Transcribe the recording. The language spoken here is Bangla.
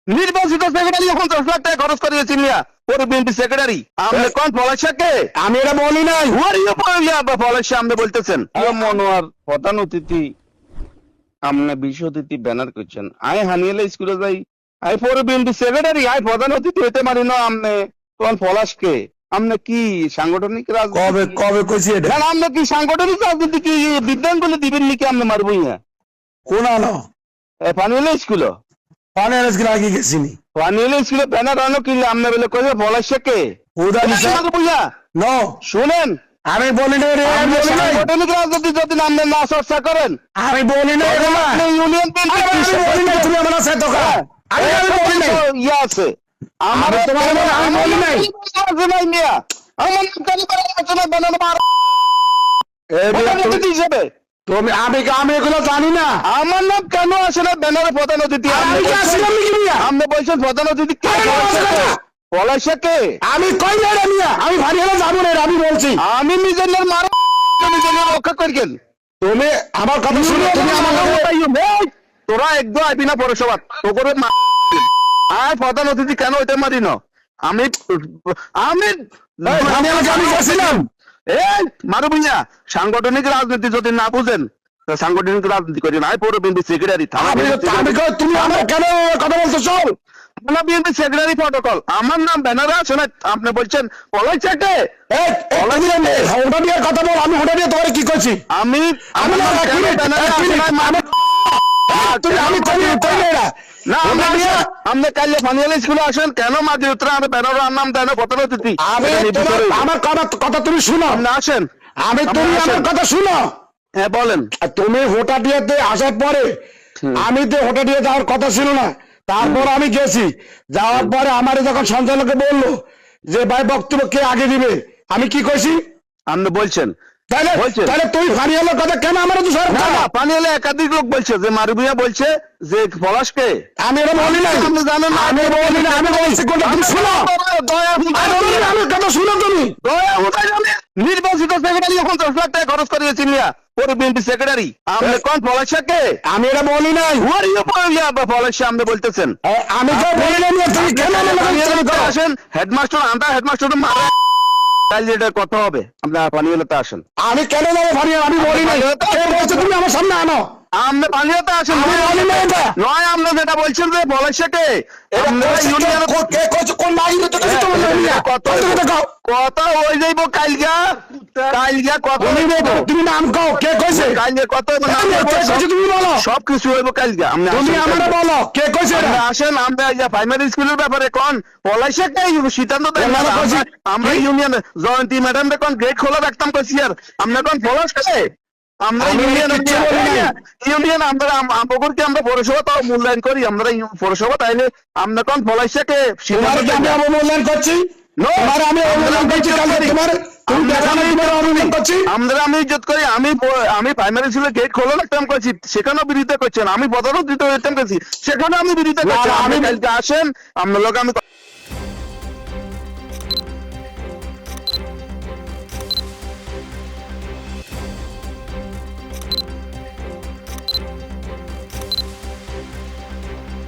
নির্বাচিত সেক্রেটারি এখন 10 লাখ টাকা খরচ করিয়েছি মিয়া পরে বিএনপি সেক্রেটারি আপনি কোন পলাশাকে আমি এটা বলি নাই। পলাশা আপনি বলতেছেন মনোয়ার প্রধান অতিথি আপনি বিশেষ অতিথি ব্যানার করছেন আই হানিয়েলে স্কুলে যাই আই পরে বিএনপি সেক্রেটারি আই প্রধান অতিথি হইতে পারি না আপনি কোন পলাশকে আপনি কি সাংগঠনিক কবে কবে কইছি এটা? না আপনি কি সাংগঠনিক রাজনীতি কি বিদ্যাঙ্গুলি দিবেন নাকি আপনি মারবই না কোন আনো পানিয়েলে স্কুলে পানের আজকে আগে গেছিনি পানিয়েলে স্কুলে ব্যানার আনো কি আপনি বলে কইবে পলাশাকে ওদা নিসা বুঝা নো শুনেন আমি বলি না রে, আমি বলি নাই, সাংগঠনিক রাজনীতি যদি আপনি না চর্চা করেন আমি বলি নাই রে মা। আপনি ইউনিয়ন আমি বলি নাই তুমি আমার সাথে তো আমি বলি নাই ইয়ে আছে আমার তোমার আমি বলি নাই। নাই মিয়া আমার নাম কেন আলোচনা বানানো হিসেবে তুমি আমি এগুলো জানি না। আমার নাম কেন আসে না ব্যানারে প্রধান অতিথি আমি কি আসলাম নাকি মিয়া? আপনি বলছেন প্রধান অতিথি কে পলাশাকে আমি কই না রে মিয়া, আমি ভারী হলে যাবো রে, আমি বলছি। আমি নিজের মার নিজের রক্ষা করেন তুমি আমার কথা শুনো, তুমি আমার তোরা একদম আইবি না পৌরসভা তো করে আর প্রধান অতিথি কেন হইতে মারি না আমি আমি আমি গেছিলাম। এই মারু ভুইয়া সাংগঠনিক রাজনীতি যদি না বুঝেন সাংগঠনিক রাজনীতি করি না পৌর বিএনপি সেক্রেটারি তুমি আমার কেন কথা বলছো? চল বিএনপি সেক্রেটারি প্রটোকল আমার নাম ব্যানারে আছে না আপনি বলছেন পলাশাকে হোটা দিয়ে কথা বল, আমি হোটা দিয়ে তোমার কি করছি? আমি আমি না আপনি কাইলে ফানিয়াল স্কুলে আসেন কেন মাঝে উত্তরে আমি ব্যানার নাম দেন প্রধান অতিথি আমার কথা তুমি শুনো, আপনি আসেন আমি তুমি আমার কথা শুনো। হ্যাঁ বলেন তুমি হোটা দিয়েতে আসার পরে আমি তো হোটা দিয়ে যাওয়ার কথা ছিল না, তারপর আমি গেছি, যাওয়ার পরে আমার যখন সঞ্চালকে বললো যে ভাই বক্তব্য কে আগে দিবে, আমি কি কইছি? আপনি বলছেন তাহলে তুই ফানিয়ালের কথা কেন আমার পানিয়ালে একাধিক লোক বলছে যে মারুবিয়া বলছে যে পলাশকে আমি এটা বলি না, আপনি জানেন না আমি বলি না, আমি বলছি কোনটা তুমি শুনো, আমি কথা শুনো তুমি। নির্বাচিত সেক্রেটারি এখন 10 লাখ টাকা খরচ করিয়েছি মিয়া পরে বিএনপি সেক্রেটারি আপনি কোন পলাশাকে আমি এটা বলি নাই। পলাশা আপনি বলতেছেন আমি তো বলি না, তুমি কেন আসেন হেডমাস্টার আন্ডার হেডমাস্টার কাল এটা কথা হবে আপনার পানিয়ালাতে আসেন। আমি কেন যাবো ফানিয়াল? আমি বলি নাই, তুমি আমার সামনে আনো। আপনি পানিয়াতে আসেন নয় আপনি যেটা বলছেন যে পলাশাকে কথা হয়ে যাইব কালগা কথা তুমি নাম কও, কে কইছে? কালকে কত তুমি বলো, সবকিছু হইব কালগা তুমি আমার বলো কে কইছে? আসেন আমরা প্রাইমারি স্কুলের ব্যাপারে কোন পলাশাকে সিদ্ধান্ত দেন আমরা ইউনিয়ন জয়ন্তী ম্যাডাম কোন গেট খোলা রাখতাম কইছি আর আমরা কোন পলাশকে আমরা ইউনিয়ন আমরা আমবগুরকে আমরা পৌরসভা তাও মূল্যায়ন করি আমরা পৌরসভা তাইলে আমরা কোন পলাশাকে আমি মূল্যায়ন করছি, আমি আমি ইজ্জত করি আমি প্রাইমারি স্কুলে গেট খোলা রাখতাম করছি সেখানেও বিরোধিতা করছেন আমি প্রধানত দিতে করছি সেখানে আমি বিরোধিতা করছি আমি কালকে আসেন আপনার লোক আমি